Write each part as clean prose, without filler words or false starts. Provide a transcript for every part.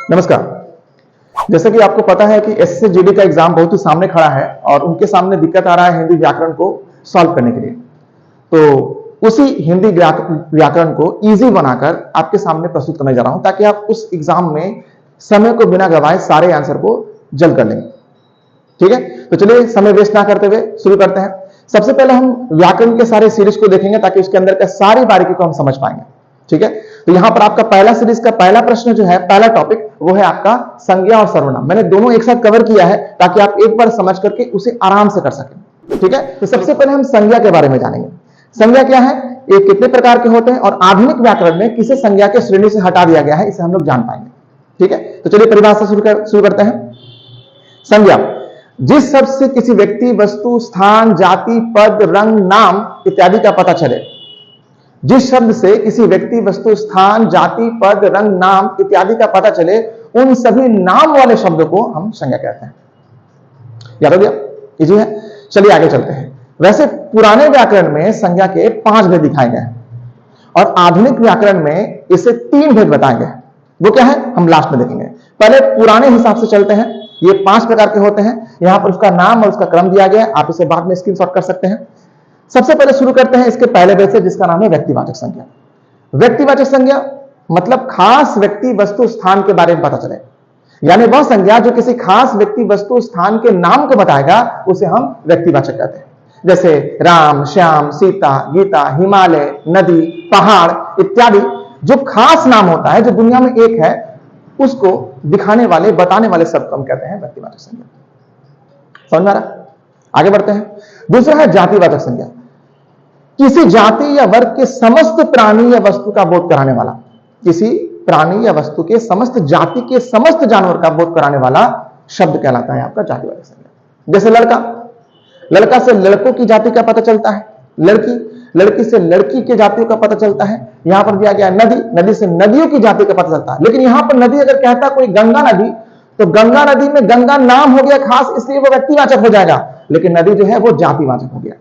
नमस्कार। जैसे कि आपको पता है कि एसएससी जीडी का एग्जाम बहुत ही सामने खड़ा है और उनके सामने दिक्कत आ रहा है हिंदी व्याकरण को सॉल्व करने के लिए। तो उसी हिंदी व्याकरण को इजी बनाकर आपके सामने प्रस्तुत करने जा रहा हूं ताकि आप उस एग्जाम में समय को बिना गवाए सारे आंसर को जल्द कर लेंगे। ठीक है, तो चलिए समय वेस्ट ना करते हुए शुरू करते हैं। सबसे पहले हम व्याकरण के सारे सीरीज को देखेंगे ताकि उसके अंदर का सारी बारीकी को हम समझ पाएंगे। ठीक है, तो यहां पर आपका पहला सीरीज का पहला प्रश्न जो है, पहला टॉपिक वो है आपका संज्ञा और सर्वनाम। मैंने दोनों एक साथ कवर किया है ताकि आप एक बार समझ करके उसे आराम से कर सकें। ठीक है, तो सबसे पहले हम संज्ञा के बारे में जानेंगे। संज्ञा क्या है, ये कितने प्रकार के होते हैं और आधुनिक व्याकरण में किसे संज्ञा के श्रेणी से हटा दिया गया है, इसे हम लोग जान पाएंगे। ठीक है, तो चलिए परिभाषा शुरू करते हैं। संज्ञा जिस शब्द से किसी व्यक्ति, वस्तु, स्थान, जाति, पद, रंग, नाम इत्यादि का पता चले। जिस शब्द से किसी व्यक्ति, वस्तु, स्थान, जाति, पद, रंग, नाम इत्यादि का पता चले, उन सभी नाम वाले शब्दों को हम संज्ञा कहते हैं। याद हो गया? इजी है। चलिए आगे चलते हैं। वैसे पुराने व्याकरण में संज्ञा के 5 भेद दिखाए गए हैं और आधुनिक व्याकरण में इसे 3 भेद बताए गए हैं। वो क्या है हम लास्ट में देखेंगे। पहले पुराने हिसाब से चलते हैं। ये 5 प्रकार के होते हैं। यहां पर उसका नाम और उसका क्रम दिया गया है, आप इसे बाद में स्क्रीनशॉट कर सकते हैं। सबसे पहले शुरू करते हैं इसके पहले भेद से, जिसका नाम है व्यक्तिवाचक संज्ञा। व्यक्तिवाचक संज्ञा मतलब खास व्यक्ति, वस्तु, स्थान के बारे में पता चले, यानी वह संज्ञा जो किसी खास व्यक्ति, वस्तु, स्थान के नाम को बताएगा उसे हम व्यक्तिवाचक कहते हैं। जैसे राम, श्याम, सीता, गीता, हिमालय, नदी, पहाड़ इत्यादि जो खास नाम होता है, जो दुनिया में एक है, उसको दिखाने वाले, बताने वाले शब्द को हम कहते हैं व्यक्तिवाचक संज्ञा। समझ में आ रहा? आगे बढ़ते हैं। दूसरा है जातिवाचक संज्ञा। किसी जाति या वर्ग के समस्त प्राणी या वस्तु का बोध कराने वाला। किसी प्राणी या वस्तु के समस्त जाति के समस्त जानवर का बोध कराने वाला शब्द कहलाता है आपका जातिवाचक संज्ञा। जैसे लड़का, लड़का से लड़कों की जाति का पता चलता है। लड़की, लड़की से लड़की के जातियों का पता चलता है। यहां पर दिया गया नदी, नदी से नदियों की जाति का पता चलता है। लेकिन यहां पर नदी अगर कहता कोई गंगा नदी, तो गंगा नदी में गंगा नाम हो गया खास, इसलिए वो व्यक्तिवाचक हो जाएगा, लेकिन नदी जो है वो जातिवाचक हो गया।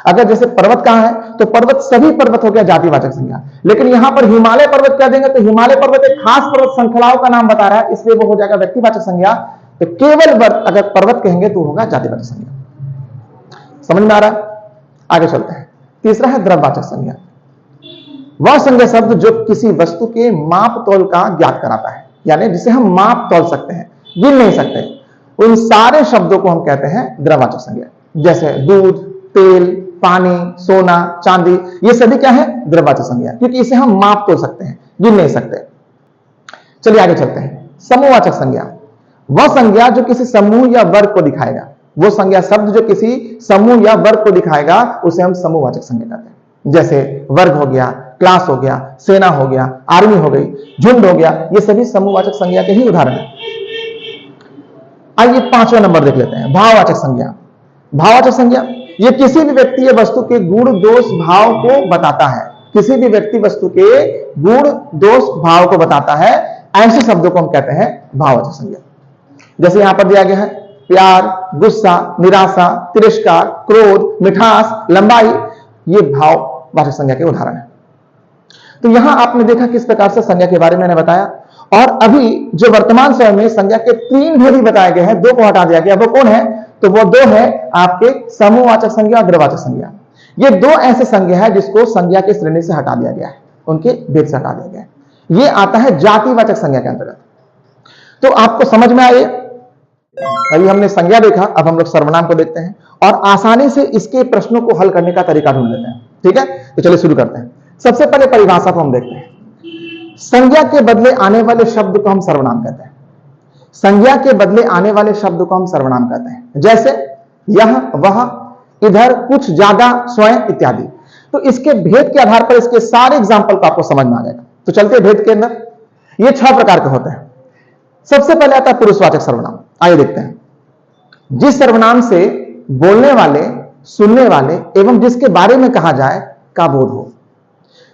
अगर जैसे पर्वत कहां है, तो पर्वत सभी पर्वत हो गया जातिवाचक संज्ञा। लेकिन यहां पर हिमालय पर्वत कह देंगे तो हिमालय पर्वत एक खास पर्वत श्रृंखलाओं का नाम बता रहा है, इसलिए वो हो जाएगा व्यक्तिवाचक संज्ञा। तो केवल अगर पर्वत कहेंगे तो होगा जातिवाचक संज्ञा। समझ में आ रहा है? आगे चलते हैं। तीसरा है द्रव्यवाचक संज्ञा। वह संज्ञा शब्द जो किसी वस्तु के माप तौल का ज्ञात कराता है, यानी जिसे हम माप तौल सकते हैं, गिन नहीं सकते, उन सारे शब्दों को हम कहते हैं द्रव्यवाचक संज्ञा। जैसे दूध, तेल, पानी, सोना, चांदी, ये सभी क्या है द्रव्यवाचक संज्ञा, क्योंकि इसे हम माप तोल सकते हैं, गिन नहीं सकते। चलिए आगे चलते हैं। समूहवाचक संज्ञा। वह संज्ञा जो किसी समूह या वर्ग को दिखाएगा। वो संज्ञा शब्द जो किसी समूह या वर्ग को दिखाएगा उसे हम समूहवाचक संज्ञा कहते हैं। जैसे वर्ग हो गया, क्लास हो गया, सेना हो गया, आर्मी हो गई, झुंड हो गया, ये सभी समूहवाचक संज्ञा के ही उदाहरण हैं। आइए 5वां नंबर देख लेते हैं, भाववाचक संज्ञा। भाववाचक संज्ञा ये किसी भी व्यक्ति या वस्तु के गुण, दोष, भाव को बताता है। किसी भी व्यक्ति, वस्तु के गुण, दोष, भाव को बताता है, ऐसे शब्दों को हम कहते हैं भाववाचक संज्ञा। जैसे यहां पर दिया गया है प्यार, गुस्सा, निराशा, तिरस्कार, क्रोध, मिठास, लंबाई, ये भाववाचक संज्ञा के उदाहरण हैं। तो यहां आपने देखा किस प्रकार से संज्ञा के बारे में मैंने बताया। और अभी जो वर्तमान समय में संज्ञा के 3 भेद बताए गए हैं, 2 को हटा दिया गया। वो कौन है? तो वो 2 है आपके समूहवाचक संज्ञा और द्रव्यवाचक संज्ञा। ये 2 ऐसे संज्ञा है जिसको संज्ञा की श्रेणी से हटा दिया गया है, उनके भेद से हटा दिया गया है। ये आता है जातिवाचक संज्ञा के अंतर्गत। तो आपको समझ में आए? अभी हमने संज्ञा देखा, अब हम लोग सर्वनाम को देखते हैं और आसानी से इसके प्रश्नों को हल करने का तरीका ढूंढ लेते हैं। ठीक है, तो चलिए शुरू करते हैं। सबसे पहले परिभाषा को हम देखते हैं। संज्ञा के बदले आने वाले शब्द को हम सर्वनाम कहते हैं। संज्ञा के बदले आने वाले शब्द को हम सर्वनाम कहते हैं। जैसे यह, वह, इधर, कुछ, ज्यादा, स्वयं इत्यादि। तो इसके भेद के आधार पर इसके सारे एग्जाम्पल को आपको समझ में आ जाएगा। तो चलते हैं भेद के अंदर। ये 6 प्रकार के होते हैं। सबसे पहले आता है पुरुषवाचक सर्वनाम। आइए देखते हैं। जिस सर्वनाम से बोलने वाले, सुनने वाले एवं जिसके बारे में कहा जाए का बोध हो।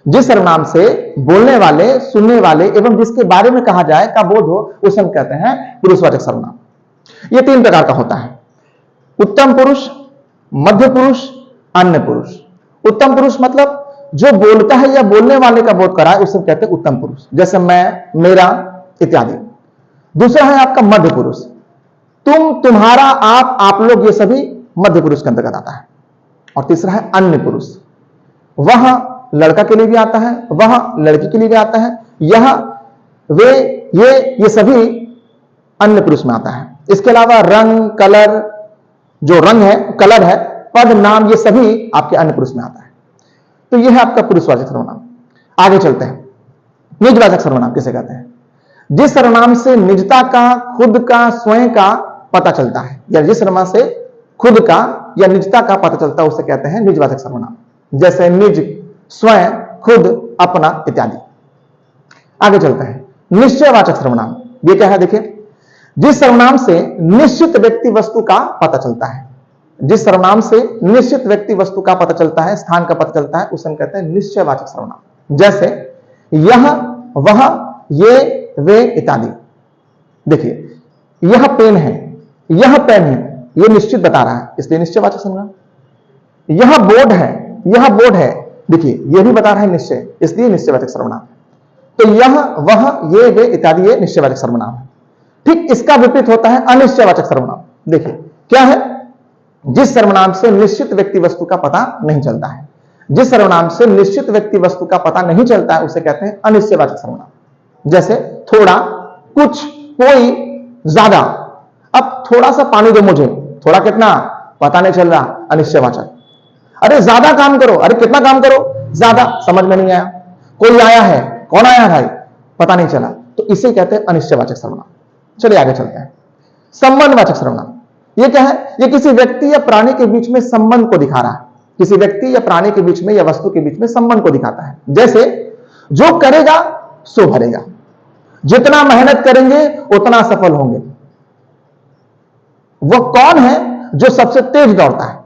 जिस सर्वनाम से बोलने वाले, सुनने वाले एवं जिसके बारे में कहा जाए का बोध हो, उसे हम कहते हैं पुरुषवाचक सर्वनाम। ये 3 प्रकार का होता है, उत्तम पुरुष, मध्य पुरुष, अन्य पुरुष। उत्तम पुरुष मतलब जो बोलता है या बोलने वाले का बोध कराए उसे कहते हैं उत्तम पुरुष। जैसे मैं, मेरा इत्यादि। दूसरा है आपका मध्य पुरुष, तुम, तुम्हारा, आप लोग, ये सभी मध्य पुरुष के अंतर्गत आता है। और तीसरा है अन्य पुरुष, वह लड़का के लिए भी आता है, वह लड़की के लिए भी आता है, यह, वे, ये सभी अन्य पुरुष में आता है। इसके अलावा रंग, कलर, जो रंग है, कलर है, पद, नाम, ये सभी आपके अन्य पुरुष में आता है। तो यह है आपका पुरुषवाचक सर्वनाम। आगे चलते हैं, निजवाचक सर्वनाम किसे कहते हैं? जिस सर्वनाम से निजता का, खुद का, स्वयं का पता चलता है, या जिस सर्वनाम से खुद का या निजता का पता चलता है उसे कहते हैं निजवाचक सर्वनाम। जैसे निज, स्वयं, खुद, अपना इत्यादि। आगे चलते हैं, निश्चयवाचक सर्वनाम। ये क्या है? देखिए, जिस सर्वनाम से निश्चित व्यक्ति वस्तु का पता चलता है, जिस सर्वनाम से निश्चित व्यक्ति वस्तु का पता चलता है, स्थान का पता चलता है, उसे हम कहते हैं निश्चयवाचक सर्वनाम। जैसे यह, वह, ये, वे इत्यादि। देखिए, यह पेन है, यह पेन है, यह निश्चित बता रहा है, इसलिए निश्चयवाचक सर्वनाम। यह बोर्ड है, यह बोर्ड है, देखिए यह भी बता रहा है निश्चय, इसलिए निश्चयवाचक सर्वनाम। तो यह, वह, ये, वे इत्यादि ये निश्चयवाचक सर्वनाम है। ठीक इसका विपरीत होता है अनिश्चयवाचक सर्वनाम। देखिए क्या है? जिस सर्वनाम से निश्चित व्यक्ति वस्तु का पता नहीं चलता है, जिस सर्वनाम से निश्चित व्यक्ति वस्तु का पता नहीं चलता है उसे कहते हैं अनिश्चयवाचक सर्वनाम। जैसे थोड़ा, कुछ, कोई, ज्यादा। अब थोड़ा सा पानी दो मुझे, थोड़ा कितना पता नहीं चल रहा, अनिश्चयवाचक। अरे ज्यादा काम करो, अरे कितना काम करो, ज्यादा, समझ में नहीं आया। कोई आया है, कौन आया भाई, पता नहीं चला, तो इसे कहते हैं अनिश्चयवाचक सर्वनाम। चलिए आगे चलते हैं, संबंधवाचक सर्वनाम। ये क्या है? ये किसी व्यक्ति या प्राणी के बीच में संबंध को दिखा रहा है, किसी व्यक्ति या प्राणी के बीच में या वस्तु के बीच में संबंध को दिखाता है। जैसे जो करेगा सो भरेगा, जितना मेहनत करेंगे उतना सफल होंगे। वह कौन है जो सबसे तेज दौड़ता है?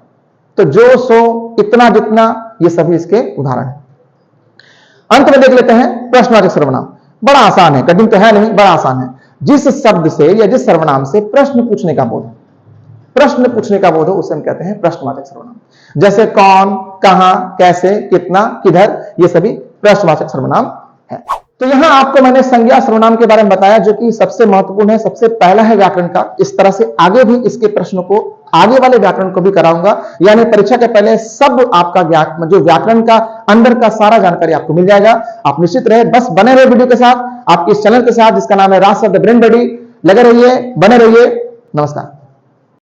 तो जो, सो, इतना, जितना, ये सभी इसके उदाहरण हैं। अंत में देख लेते हैं प्रश्नवाचक सर्वनाम। बड़ा आसान है, कठिन तो है नहीं, बड़ा आसान है। जिस शब्द से या जिस सर्वनाम से प्रश्न पूछने का बोध, प्रश्न पूछने का बोध हो, उसे हम कहते हैं प्रश्नवाचक सर्वनाम। जैसे कौन, कहां, कैसे, कितना, किधर, ये सभी प्रश्नवाचक सर्वनाम है। तो यहां आपको मैंने संज्ञा सर्वनाम के बारे में बताया, जो कि सबसे महत्वपूर्ण है, सबसे पहला है व्याकरण का। इस तरह से आगे भी इसके प्रश्नों को, आगे वाले व्याकरण को भी कराऊंगा, यानी परीक्षा के पहले सब आपका जो व्याकरण का अंदर का सारा जानकारी आपको मिल जाएगा। आप निश्चित रहे, बस बने रहे वीडियो के साथ, आपके इस चैनल के साथ जिसका नाम है राज शब्द ब्रेन बडी। लगे रहिए, बने रहिए। नमस्कार।